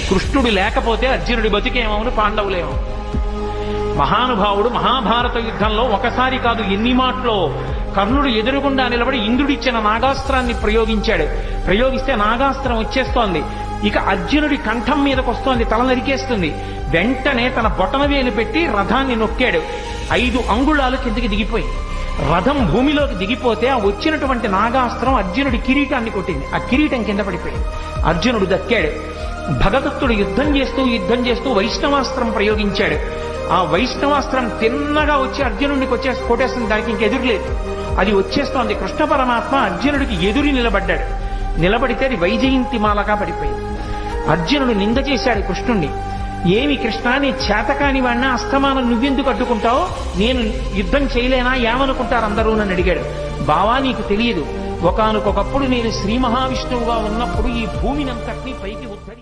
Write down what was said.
కృష్ణుడు లేకపోతే అర్జునుడి బతికేమవును, పాండవులేమో. మహానుభావుడు మహాభారత యుద్ధంలో ఒకసారి కాదు ఎన్ని మాటలో కర్ణుడు ఎదురుగుండా నిలబడి ఇంద్రుడిచ్చిన నాగాస్త్రాన్ని ప్రయోగిస్తే నాగాస్త్రం వచ్చేస్తోంది. ఇక అర్జునుడి కంఠం మీదకి వస్తోంది, తల నరికేస్తుంది. వెంటనే తన బొటనవేలు పెట్టి రథాన్ని నొక్కాడు. 5 అంగుళాలు కిందికి దిగిపోయి రథం భూమిలోకి దిగిపోతే ఆ వచ్చినటువంటి నాగాస్త్రం అర్జునుడి కిరీటాన్ని కొట్టింది. ఆ కిరీటం కింద పడిపోయింది. అర్జునుడు దక్కాడు. భగదత్తుడు యుద్ధం చేస్తూ వైష్ణవాస్త్రం ప్రయోగించాడు. ఆ వైష్ణవాస్త్రం తిన్నగా వచ్చి అర్జునుడికి కొట్టేస్తుంది. దానికి ఇంకెదురులేదు. అది వచ్చేస్తోంది. కృష్ణ పరమాత్మ అర్జునుడికి ఎదురు నిలబడ్డాడు. నిలబడితే అది వైజయంతి మాలగా పడిపోయింది. అర్జునుడు నింద చేశాడు కృష్ణుణ్ణి. ఏమి కృష్ణ, నీ చేతకాని వాడిన అస్తమానం నువ్వెందుకు అడ్డుకుంటావు? నేను యుద్ధం చేయలేనా? ఏమనుకుంటారు అందరూ నన్ను అడిగాడు. బావా, నీకు తెలియదు, ఒకానొకప్పుడు నేను శ్రీ మహావిష్ణువుగా ఉన్నప్పుడు ఈ భూమినంతటినీ పైకి ఉద్ధరి